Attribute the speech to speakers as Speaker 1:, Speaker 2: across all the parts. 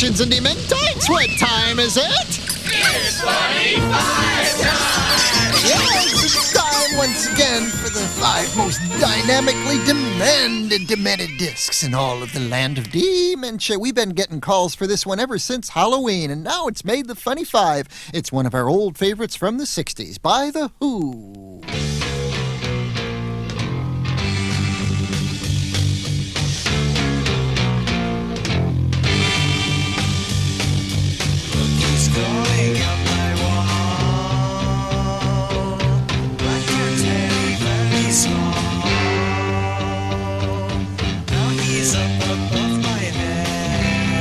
Speaker 1: urchins and dementites, what time is it?
Speaker 2: It's Funny Five time!
Speaker 1: Yes, it's time once again for the 5 most dynamically demented discs in all of the land of dementia. We've been getting calls for this one ever since Halloween, and now it's made the Funny 5. It's one of our old favorites from the 60s by The Who.
Speaker 3: Going up my wall, black and very, very small. Now he's up above my head,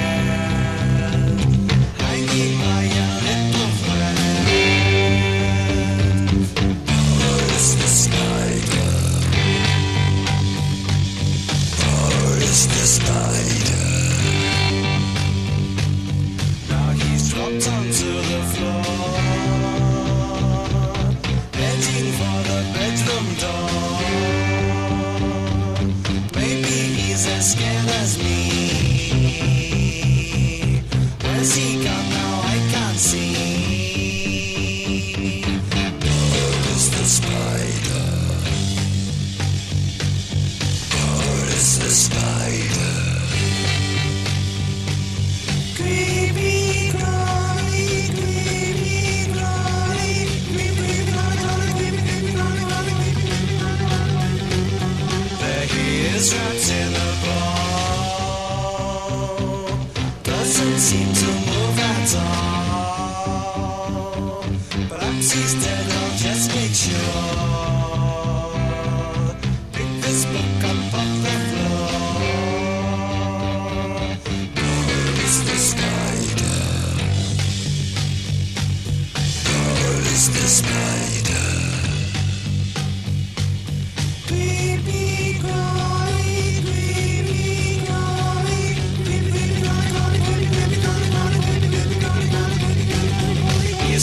Speaker 3: hanging by a little thread. Boris the Spider, Boris the Spider. Dropped onto the floor, heading for the bedroom door. Maybe he's as scared as me. Where's he gone now? I can't see. Boris the Spider, Boris the Spider. Creepy. Trapped in a ball, doesn't seem to move at all. Perhaps he's dead, I'll just make sure. Pick this book up off the floor. Boris the Spider, Boris the Spider.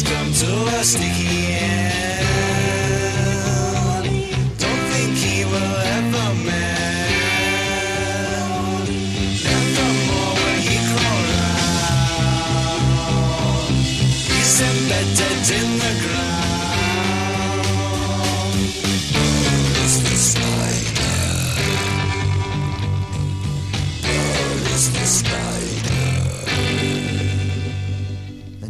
Speaker 3: Come to a sticky end. Don't think he will ever mend. Nevermore will he crawl around. He's embedded in the ground. Boris the Spider, Boris the Spider.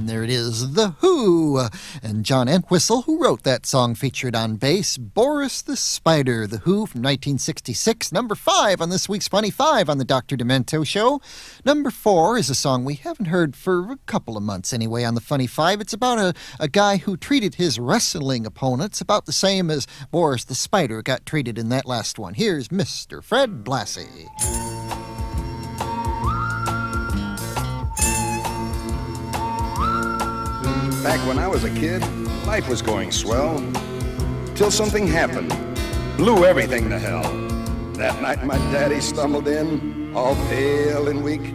Speaker 1: There it is, The Who, and John Entwistle, who wrote that song, featured on bass, Boris the Spider, The Who from 1966, number 5 on this week's Funny 5 on the Dr. Demento Show. Number 4 is a song we haven't heard for a couple of months anyway on the Funny 5. It's about a guy who treated his wrestling opponents about the same as Boris the Spider got treated in that last one. Here's Mr. Fred Blassie.
Speaker 4: Back when I was a kid, life was going swell, till something happened, blew everything to hell. That night my daddy stumbled in, all pale and weak,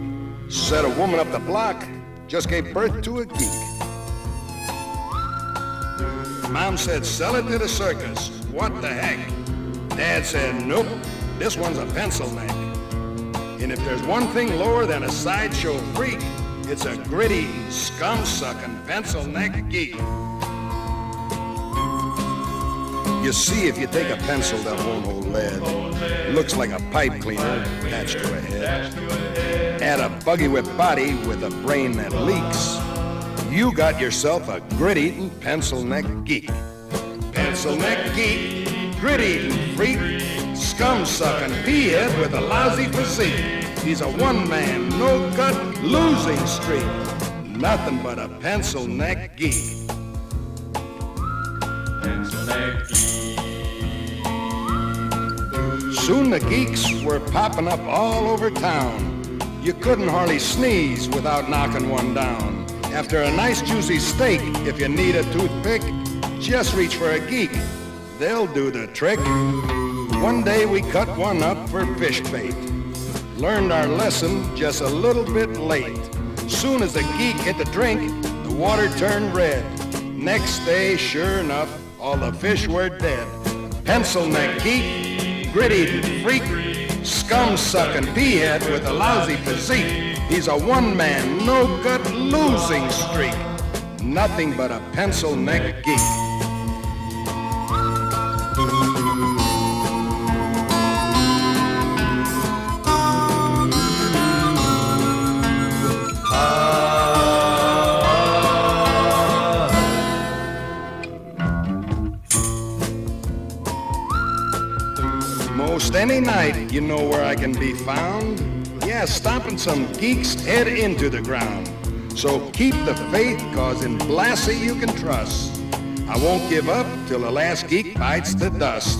Speaker 4: said a woman up the block just gave birth to a geek. Mom said, sell it to the circus, what the heck? Dad said, nope, this one's a pencil neck. And if there's one thing lower than a sideshow freak, it's a gritty, scum-sucking, pencil-neck geek. You see, if you take a pencil that won't hold lead, it looks like a pipe cleaner attached to a head. Add a buggy-whip body with a brain that leaks, you got yourself a grit-eating, pencil-neck geek. Pencil-neck geek, grit-eating freak, scum-sucking pea-head with a lousy physique. He's a one-man, no-cut, losing streak. Nothing but a pencil-neck geek.
Speaker 2: Pencil-neck geek.
Speaker 4: Soon the geeks were popping up all over town. You couldn't hardly sneeze without knocking one down. After a nice juicy steak, if you need a toothpick, just reach for a geek. They'll do the trick. One day we cut one up for fish bait. Learned our lesson just a little bit late. Soon as the geek hit the drink, the water turned red. Next day, sure enough, all the fish were dead. Pencil-neck geek, grit-eating freak, scum-sucking pea-head with a lousy physique. He's a one-man, no-good losing streak. Nothing but a pencil neck geek. Most any night, you know where I can be found. Yeah, stomping some geek's head into the ground. So keep the faith, cause in Blassie you can trust. I won't give up till the last geek bites the dust.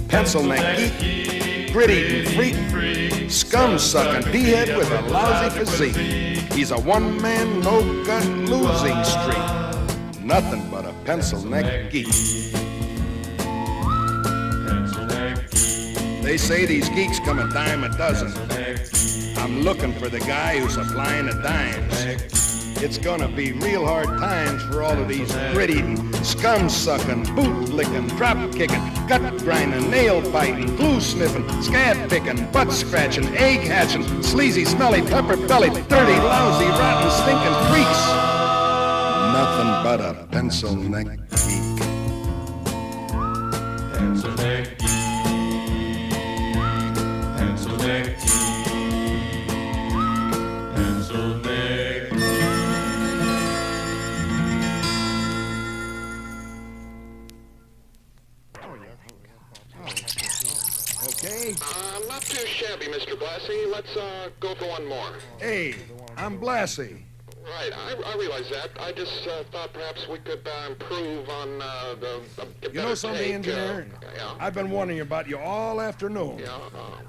Speaker 4: Pencil neck geek, gritty freak, scum sucking p-head with a lousy physique. He's a one-man, no-gut losing streak. Nothing but a pencil neck geek. They say these geeks come a dime a dozen. I'm looking for the guy who's supplying the dimes. It's gonna be real hard times for all of these grit-eating, scum-sucking, boot-licking, drop-kicking, gut-grinding, nail-biting, glue-sniffing, scab-picking, butt-scratching, egg-hatching, sleazy, smelly, pepper-bellied, dirty, lousy, rotten, stinking freaks. Nothing but a pencil neck geek.
Speaker 2: Pencil neck geek. Pencil neck geek. Pencil neck geek.
Speaker 4: Okay?
Speaker 5: Not too shabby, Mr. Blassie. Let's go for one more.
Speaker 4: Hey, I'm Blassie.
Speaker 5: Right, I realize that. I just thought perhaps we could improve on the
Speaker 4: You know something, engineer?
Speaker 5: Yeah.
Speaker 4: I've been wondering about you all afternoon.
Speaker 5: Yeah.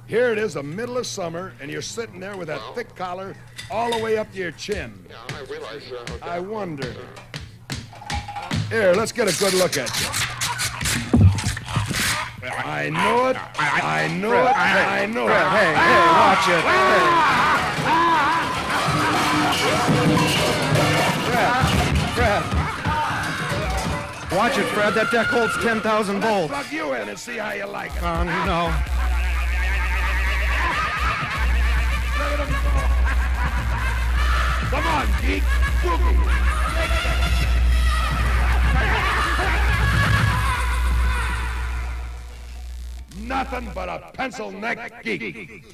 Speaker 4: Here it is, the middle of summer, and you're sitting there with that thick collar all the way up to your chin.
Speaker 5: Yeah, I realize.
Speaker 4: I wonder. Here, let's get a good look at you. I know it. I know it. I know it.
Speaker 6: Hey, watch it. Fred. Watch it, Fred. That deck holds 10,000 volts.
Speaker 4: Plug you in and see how you like it.
Speaker 6: No.
Speaker 4: Come on, geek. Boogie. Nothing but a pencil neck geek.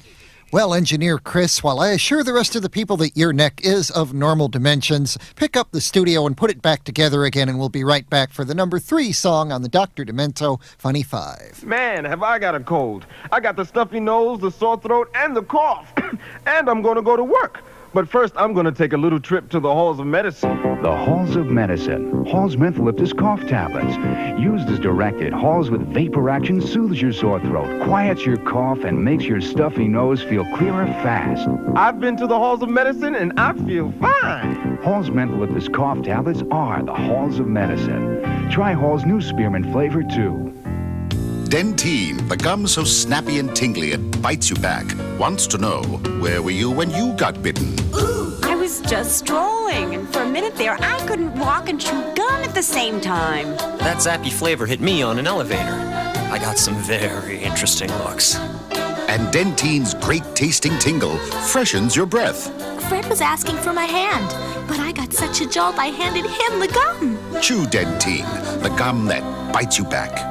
Speaker 1: Well, Engineer Chris, while I assure the rest of the people that your neck is of normal dimensions, pick up the studio and put it back together again, and we'll be right back for the number 3 song on the Dr. Demento Funny 5.
Speaker 6: Man, have I got a cold. I got the stuffy nose, the sore throat, and the cough. And I'm going to go to work. But first, I'm going to take a little trip to the halls of medicine.
Speaker 7: The Halls of Medicine. Hall's Mentholyptus cough tablets. Used as directed, Hall's with vapor action soothes your sore throat, quiets your cough, and makes your stuffy nose feel clearer fast.
Speaker 6: I've been to the halls of medicine, and I feel fine.
Speaker 7: Hall's Mentholyptus cough tablets are the Halls of Medicine. Try Hall's new spearmint flavor, too.
Speaker 8: Dentine, the gum so snappy and tingly it bites you back, wants to know, where were you when you got bitten?
Speaker 9: I was just strolling, and for a minute there, I couldn't walk and chew gum at the same time.
Speaker 10: That zappy flavor hit me on an elevator. I got some very interesting looks.
Speaker 8: And Dentine's great-tasting tingle freshens your breath.
Speaker 11: Fred was asking for my hand, but I got such a jolt I handed him the gum.
Speaker 8: Chew Dentine, the gum that bites you back.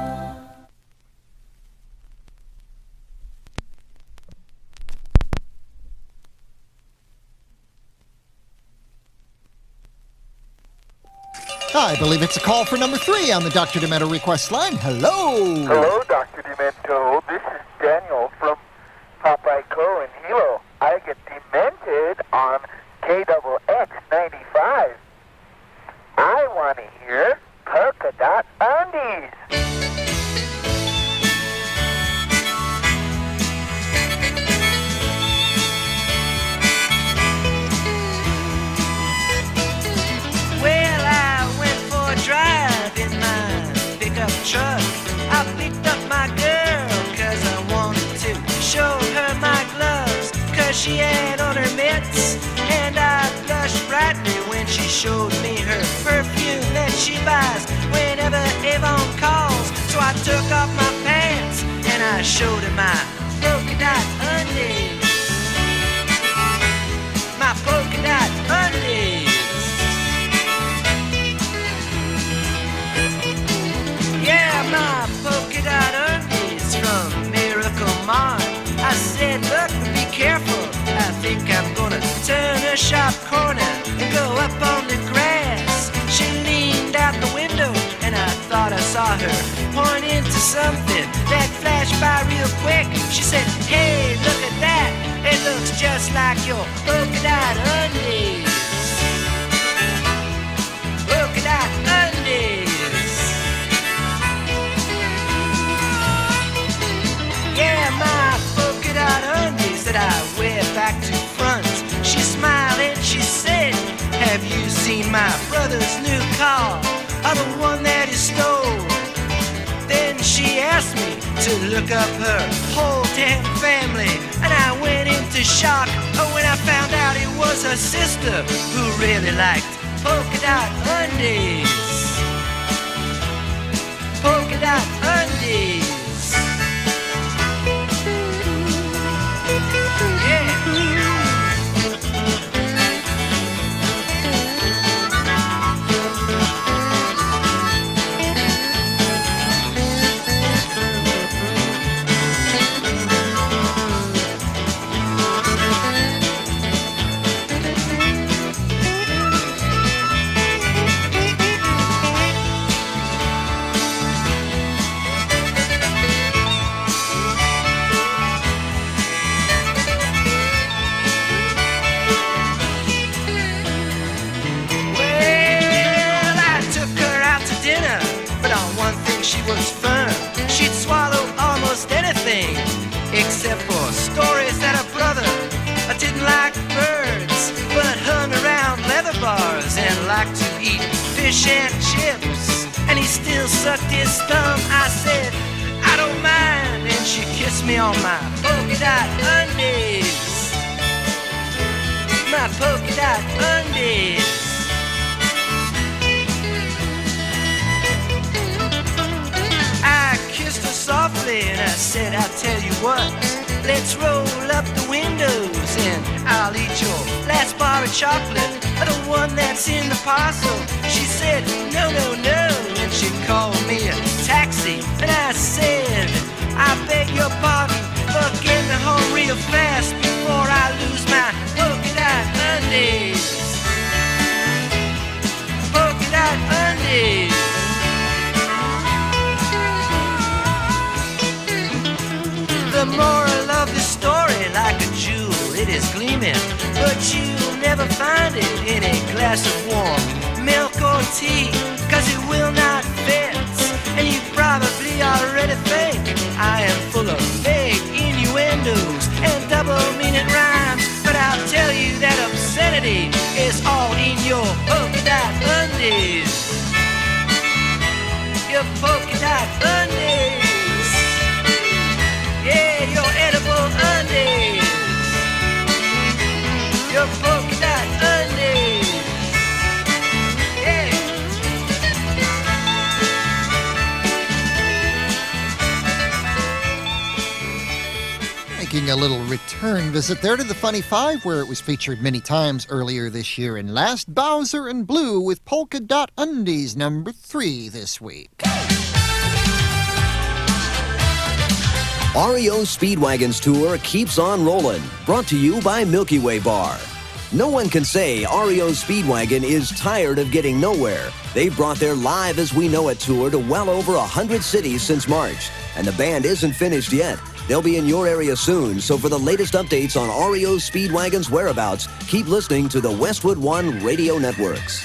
Speaker 1: I believe it's a call for number 3 on the Dr. Demento request line. Hello.
Speaker 12: Hello, Dr. Demento. This is Daniel from Popeye Co. in Hilo. I get demented on KXX 95. I want to hear Polka Dot Undies.
Speaker 3: Drive in my pickup truck. I picked up my girl cause I wanted to show her my gloves cause she had on her mitts. And I blushed brightly when she showed me her perfume that she buys whenever Avon calls. So I took off my pants and I showed her my polka dot undies. My think I'm gonna turn a sharp corner and go up on the grass. She leaned out the window and I thought I saw her pointing to something that flashed by real quick. She said, hey, look at that. It looks just like your polka dot undies. Polka dot undies. Yeah, my polka dot undies that I wear back to front. She smiled and she said, have you seen my brother's new car, or the one that he stole? Then she asked me to look up her whole damn family, and I went into shock when I found out it was her sister who really liked polka dot undies. Polka dot undies. She was firm. She'd swallow almost anything, except for stories that her brother didn't like birds, but hung around leather bars and liked to eat fish and chips. And he still sucked his thumb. I said, I don't mind. And she kissed me on my polka dot undies. My polka dot undies. Softly, and I said, I'll tell you what, let's roll up the windows and I'll eat your last bar of chocolate, the one that's in the parcel. She said, no, no, no, and she called me a taxi, and I said, I beg your pardon for getting home real fast before I lose my polka dot undies. Polka dot undies. The moral of the story, like a jewel, it is gleaming, but you'll never find it in a glass of warm milk or tea, 'cause it will not fit. And you probably already think I am full of vague innuendos and double-meaning rhymes, but I'll tell you that obscenity is all in your polka dot undies. Your polka dot undies. Yeah, your edible undies. Your polka dot undies. Yeah.
Speaker 1: Making a little return visit there to the Funny Five, where it was featured many times earlier this year and last. Bowser and Blue with Polka Dot Undies, number 3 this week.
Speaker 13: REO Speedwagon's tour keeps on rolling, brought to you by Milky Way Bar. No one can say REO Speedwagon is tired of getting nowhere. They've brought their Live As We Know It tour to well over 100 cities since March, and the band isn't finished yet. They'll be in your area soon, so for the latest updates on REO Speedwagon's whereabouts, keep listening to the Westwood One radio networks.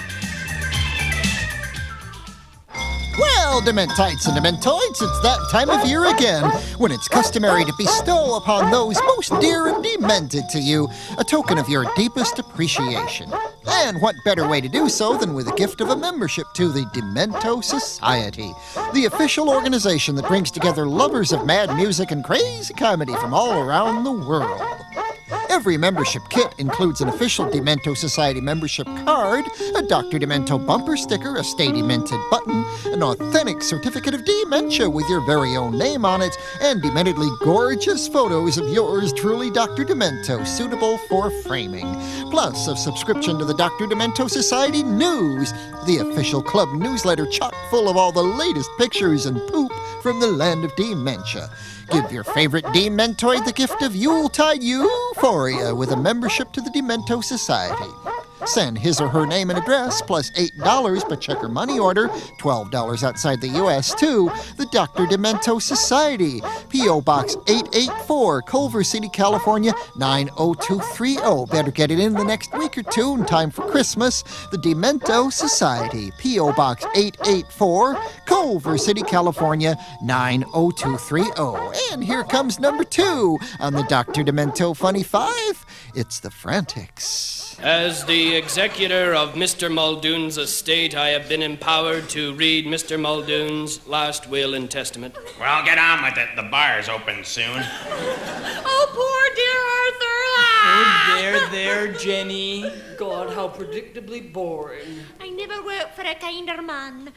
Speaker 1: Well, Dementites and Dementoids, it's that time of year again when it's customary to bestow upon those most dear and demented to you a token of your deepest appreciation. And what better way to do so than with a gift of a membership to the Demento Society, the official organization that brings together lovers of mad music and crazy comedy from all around the world. Every membership kit includes an official Demento Society membership card, a Dr. Demento bumper sticker, a Stay Demented button, an authentic certificate of dementia with your very own name on it, and dementedly gorgeous photos of yours truly, Dr. Demento, suitable for framing. Plus, a subscription to the Dr. Demento Society News, the official club newsletter chock full of all the latest pictures and poop from the land of dementia. Give your favorite Dementoid the gift of Yuletide Euphoria Peoria with a membership to the Demento Society. Send his or her name and address plus $8, but check her money order, $12 outside the U.S. to the Dr. Demento Society, P.O. Box 884, Culver City, California, 90230. Better get it in the next week or two in time for Christmas. The Demento Society, P.O. Box 884, Culver City, California, 90230. And here comes number 2 on the Dr. Demento Funny 5. It's the Frantics.
Speaker 14: As the executor of Mr. Muldoon's estate, I have been empowered to read Mr. Muldoon's last will and testament.
Speaker 15: Well, get on with it. The bar's open soon.
Speaker 16: Oh, poor dear Arthur.
Speaker 17: Oh, there, Jenny. God, how predictably boring.
Speaker 11: I never worked for a kinder man.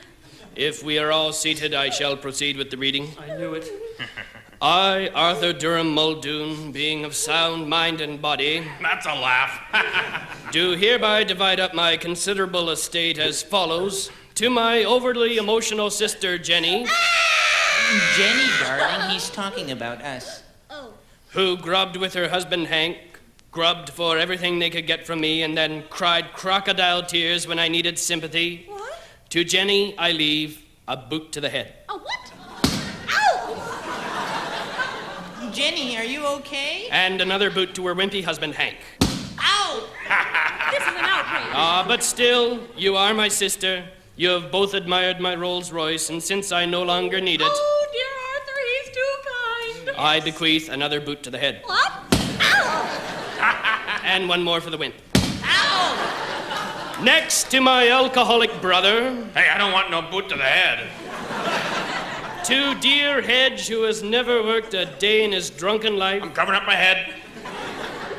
Speaker 14: If we are all seated, I shall proceed with the reading.
Speaker 17: I knew it.
Speaker 14: I, Arthur Durham Muldoon, being of sound mind and body...
Speaker 15: That's a laugh.
Speaker 14: do hereby divide up my considerable estate as follows. To my overly emotional sister, Jenny...
Speaker 17: Jenny, darling, he's talking about us.
Speaker 11: Oh.
Speaker 14: Who grubbed with her husband, Hank, grubbed for everything they could get from me, and then cried crocodile tears when I needed sympathy.
Speaker 11: What?
Speaker 14: To Jenny, I leave a boot to the head.
Speaker 11: A what?
Speaker 17: Jenny, are you okay?
Speaker 14: And another boot to her wimpy husband, Hank.
Speaker 11: Ow! This is an outrage.
Speaker 14: But still, you are my sister. You have both admired my Rolls Royce, and since I no longer need it...
Speaker 16: Oh, dear Arthur, he's too kind.
Speaker 14: I bequeath another boot to the head.
Speaker 11: What? Ow!
Speaker 14: And one more for the wimp.
Speaker 11: Ow!
Speaker 14: Next to my alcoholic brother...
Speaker 15: Hey, I don't want no boot to the head.
Speaker 14: To dear Hedge, who has never worked a day in his drunken life...
Speaker 15: I'm covering up my head.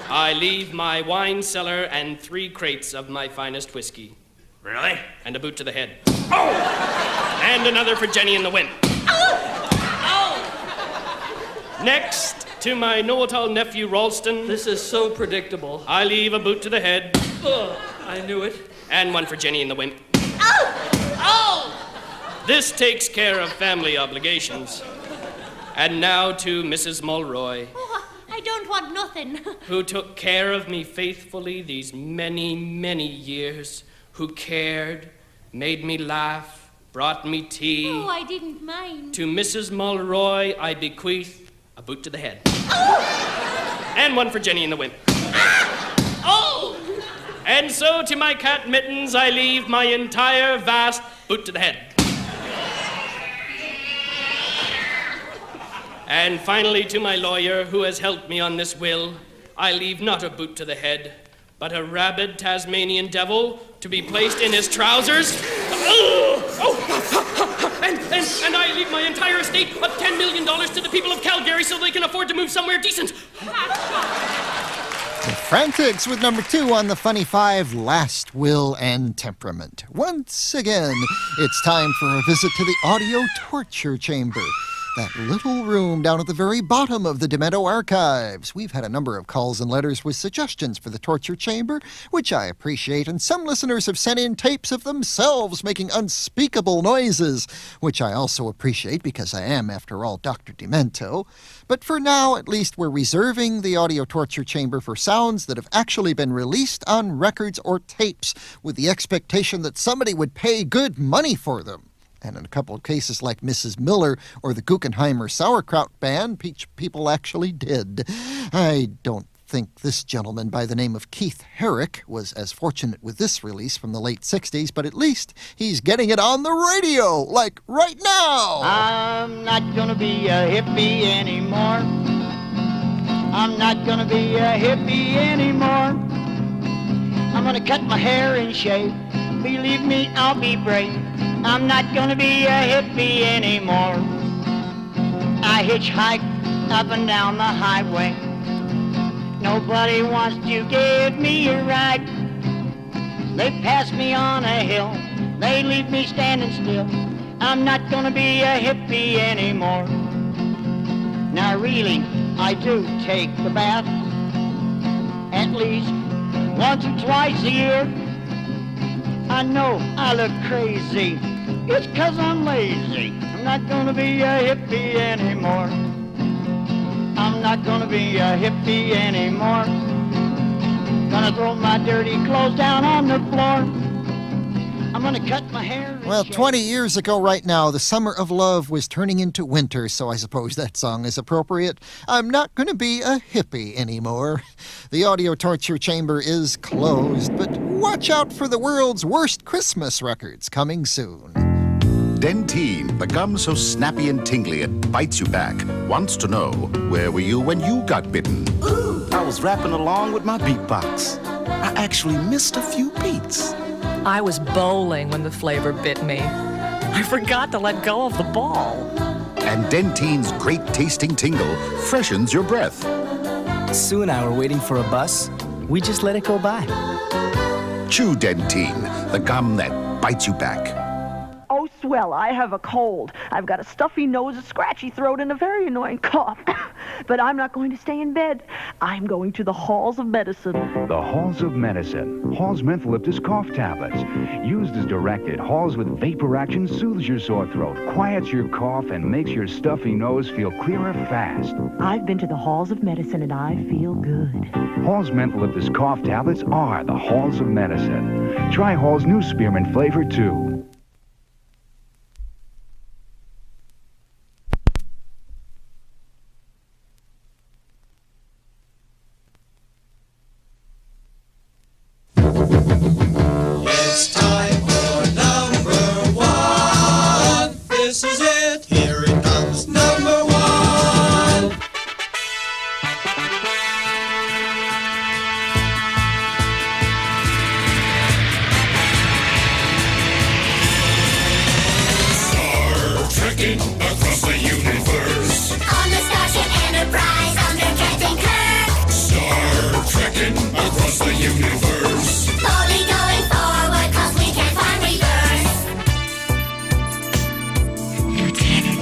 Speaker 14: I leave my wine cellar and 3 crates of my finest whiskey.
Speaker 15: Really?
Speaker 14: And a boot to the head. Oh! And another for Jenny and the wimp.
Speaker 11: Oh!
Speaker 14: Next, to my know-it-all nephew, Ralston...
Speaker 17: This is so predictable.
Speaker 14: I leave a boot to the head.
Speaker 17: I knew it.
Speaker 14: And one for Jenny and the wimp.
Speaker 11: Oh! Oh!
Speaker 14: This takes care of family obligations. And now to Mrs. Mulroy.
Speaker 11: Oh, I don't want nothing.
Speaker 14: Who took care of me faithfully these many, many years. Who cared, made me laugh, brought me tea.
Speaker 11: Oh, I didn't mind.
Speaker 14: To Mrs. Mulroy, I bequeath a boot to the head.
Speaker 11: Oh!
Speaker 14: And one for Jenny and the wimp.
Speaker 11: Oh!
Speaker 14: And so to my cat Mittens, I leave my entire vast boot to the head. And finally, to my lawyer, who has helped me on this will, I leave not a boot to the head, but a rabid Tasmanian devil to be placed in his trousers. And I leave my entire estate of $10 million to the people of Calgary so they can afford to move somewhere decent.
Speaker 1: The Frantics with number 2 on the Funny 5, Last Will and Temperament. Once again, it's time for a visit to the audio torture chamber. That little room down at the very bottom of the Demento archives. We've had a number of calls and letters with suggestions for the torture chamber, which I appreciate, and some listeners have sent in tapes of themselves making unspeakable noises, which I also appreciate because I am, after all, Dr. Demento. But for now, at least, we're reserving the audio torture chamber for sounds that have actually been released on records or tapes, with the expectation that somebody would pay good money for them. And in a couple of cases like Mrs. Miller or the Guggenheimer Sauerkraut Band, people actually did. I don't think this gentleman by the name of Keith Herrick was as fortunate with this release from the late 60s, but at least he's getting it on the radio, like right now.
Speaker 18: I'm not gonna be a hippie anymore. I'm not gonna be a hippie anymore. I'm gonna cut my hair and shave. Believe me, I'll be brave. I'm not gonna be a hippie anymore. I hitchhike up and down the highway. Nobody wants to give me a ride. They pass me on a hill. They leave me standing still. I'm not gonna be a hippie anymore. Now really, I do take the bath at least once or twice a year. I know I look crazy, it's 'cause I'm lazy. I'm not gonna be a hippie anymore. I'm not gonna be a hippie anymore. Gonna throw my dirty clothes down on the floor. I'm gonna cut my hair.
Speaker 1: Well, 20 years ago right now, the summer of love was turning into winter, so I suppose that song is appropriate. I'm not going to be a hippie anymore. The audio torture chamber is closed, but watch out for the world's worst Christmas records coming soon.
Speaker 8: Dentine, the gum so snappy and tingly it bites you back, wants to know, where were you when you got bitten?
Speaker 19: Ooh, I was rapping along with my beatbox. I actually missed a few beats.
Speaker 20: I was bowling when the flavor bit me. I forgot to let go of the ball.
Speaker 8: And Dentine's great tasting tingle freshens your breath.
Speaker 19: Sue and I were waiting for a bus. We just let it go by.
Speaker 8: Chew Dentine, the gum that bites you back.
Speaker 21: Oh, swell, I have a cold. I've got a stuffy nose, a scratchy throat, and a very annoying cough. But I'm not going to stay in bed. I'm going to the halls of medicine.
Speaker 7: The Halls of Medicine. Hall's Mentholyptus cough tablets. Used as directed, Hall's with vapor action soothes your sore throat, quiets your cough, and makes your stuffy nose feel clearer fast.
Speaker 21: I've been to the halls of medicine, and I feel good.
Speaker 7: Hall's Mentholyptus cough tablets are the Halls of Medicine. Try Hall's new spearmint flavor, too.
Speaker 3: It's time for number one. This is it. Here it comes, number one.
Speaker 2: Star trekking across the universe.
Speaker 3: On the Starship Enterprise under Captain Kirk.
Speaker 2: Star trekking across the universe.
Speaker 3: Slowly going forward 'cause we can't find reverse. Lieutenant,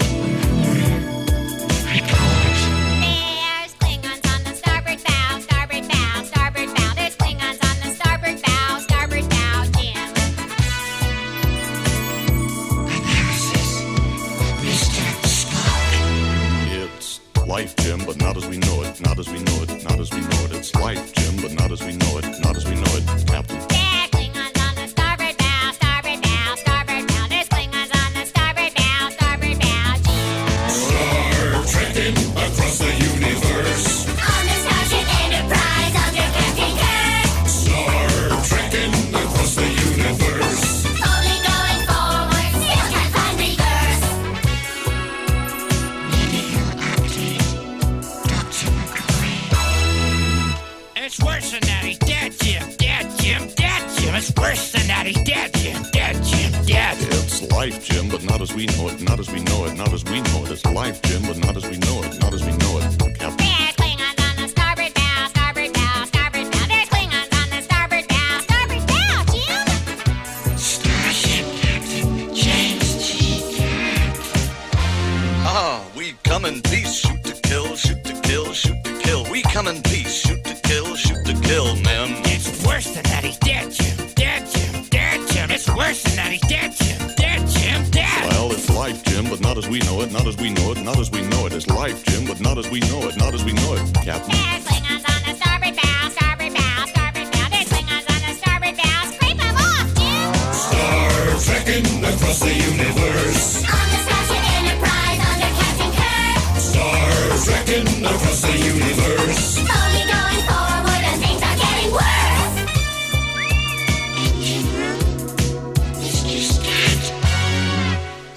Speaker 3: report. There's Klingons on the starboard bow, starboard bow, starboard bow. There's Klingons on the starboard bow, Jim.
Speaker 2: Analysis, Mr. Spock.
Speaker 22: It's life, Jim, but not as we know it, not as we know it, not as we know it. It's life, Jim, but not as we know it, not as we know it, Captain.
Speaker 3: There's Klingons on the starboard bow, starboard bow, starboard bow. There's Klingons on the starboard bow, Jim.
Speaker 2: Star trekking across the universe.
Speaker 3: On the Starship Enterprise under Captain Kirk.
Speaker 2: Star trekking across the universe.
Speaker 3: Slowly going forward, still can't find reverse.
Speaker 15: It's worse than that. He's dead, Jim. Dead, Jim. Dead, Jim. It's worse than that. He's dead, Jim. Dead, Jim. Dead.
Speaker 22: It's life, Jim, but not as we know it, not as we know it, not as we know it. It's life, Jim, but not as we know it, not as we know it, Captain.
Speaker 3: There's Klingons on the starboard bow, starboard bow, starboard bow. There's Klingons on the starboard bow, Jim.
Speaker 2: Starship Captain James T.
Speaker 23: Ah, we come in peace, shoot to kill, shoot to kill, shoot to kill. We come in peace, shoot to kill, men.
Speaker 15: It's worse than that. He's dead, Jim. Dead, Jim. Dead, Jim. It's worse than that. He's dead, Jim. Dead, Jim. Dead.
Speaker 22: Well, it's life, Jim, but not as we know it, not as we know it, not as we know it. It's life, Jim, but not as we know it, not as we know it, Captain.
Speaker 3: There's Klingons on the starboard bow, starboard bow, starboard bow. There's Klingons on the starboard bow. Scrape them off, Jim.
Speaker 2: Star trekking across the universe.
Speaker 3: On the Starship Enterprise under Captain Kirk.
Speaker 2: Star trekking across the universe.
Speaker 3: Slowly going forward and things are getting worse.
Speaker 2: Engine room, Mr. Scott.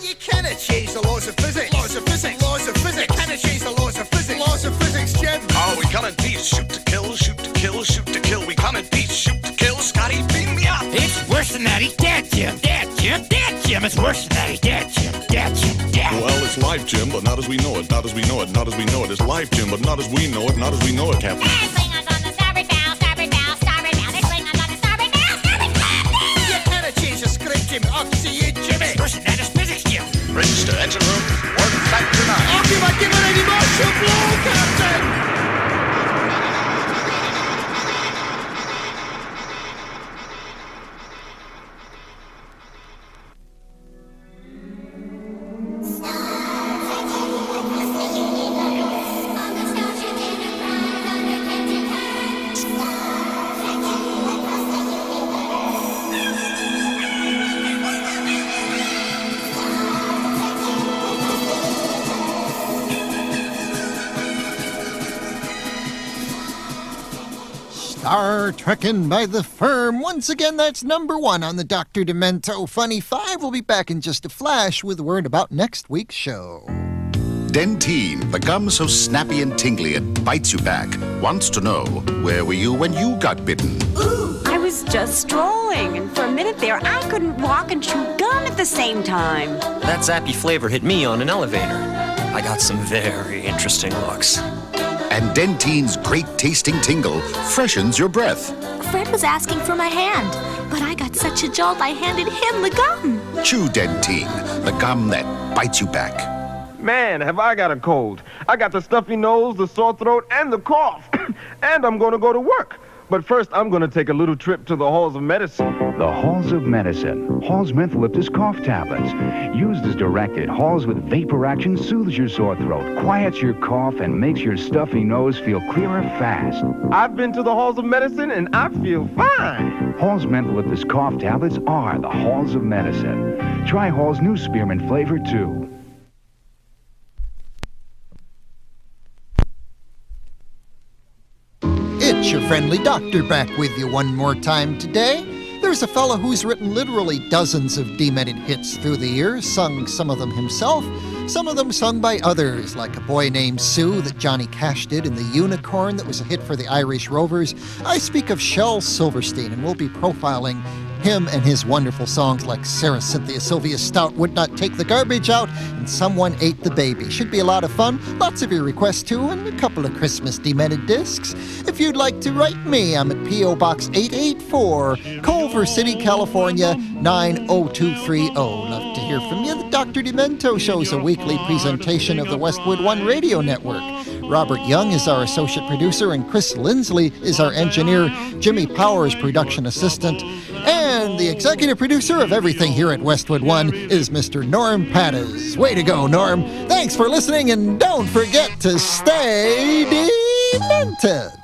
Speaker 24: You cannot change the laws of physics. Laws of physics. Laws of physics. Cannot change the laws of physics. Laws of physics, Jim.
Speaker 23: Ah, we come in peace, shoot to kill, shoot to kill, shoot to kill. We come in peace, shoot to kill. Scotty, beam me up.
Speaker 15: It's worse than that. He's dead, Jim. Dead, Jim. Dead, Jim. It's worse than that. He's dead, Jim. Dead, Jim. Dead.
Speaker 22: Well, it's life, Jim, but not as we know it, not as we know it, not as we know it. It's life, Jim, but not as we know it, not as we know it, Captain.
Speaker 3: There's Klingons on the starboard bow, starboard bow, starboard bow. There's Klingons on the starboard bow, starboard bow.
Speaker 24: You cannot change the script, Jim. I'll see you, Jimmy.
Speaker 15: It's worse than that. It's physics, Jim.
Speaker 23: Register engine room, work factor 9.
Speaker 24: I'll give it any more. She'll blow, Captain.
Speaker 3: On the Starship Enterprise under Captain Kirk.
Speaker 1: Star Trekkin' by the Firm. Once again, that's number 1 on the Dr. Demento Funny 5. We'll be back in just a flash with a word about next week's show.
Speaker 8: Dentine, the gum so snappy and tingly it bites you back, wants to know, where were you when you got bitten?
Speaker 4: I was just strolling, and for a minute there, I couldn't walk and chew gum at the same time.
Speaker 10: That zappy flavor hit me on an elevator. I got some very interesting looks.
Speaker 8: And Dentine's great-tasting tingle freshens your breath.
Speaker 11: Fred was asking for my hand, but I got such a jolt I handed him the gum.
Speaker 8: Chew Dentine, the gum that bites you back.
Speaker 5: Man, have I got a cold. I got the stuffy nose, the sore throat, and the cough. And I'm going to go to work. But first, I'm going to take a little trip to the halls of medicine.
Speaker 7: The halls of medicine. Hall's Mentholyptus cough tablets. Used as directed, Hall's with vapor action soothes your sore throat, quiets your cough, and makes your stuffy nose feel clearer fast.
Speaker 5: I've been to the halls of medicine, and I feel fine.
Speaker 7: Hall's Mentholyptus cough tablets are the halls of medicine. Try Hall's new spearmint flavor, too.
Speaker 1: It's your friendly doctor back with you one more time today. There's a fellow who's written literally dozens of demented hits through the years, sung some of them himself, some of them sung by others, like A Boy Named Sue that Johnny Cash did in The Unicorn that was a hit for the Irish Rovers. I speak of Shel Silverstein, and we'll be profiling him and his wonderful songs like Sarah Cynthia Sylvia Stout Would Not Take the Garbage Out and Someone Ate the Baby. Should be a lot of fun. Lots of your requests too, and a couple of Christmas demented discs. If you'd like to write me, I'm at P.O. Box 884, Culver City, California 90230. Love to hear from you. The Dr. Demento Show is a weekly presentation of the Westwood One Radio Network. Robert Young is our associate producer, and Chris Lindsley is our engineer. Jimmy Powers, production assistant. And the executive producer of everything here at Westwood One is Mr. Norm Pattis. Way to go, Norm. Thanks for listening, and don't forget to stay demented.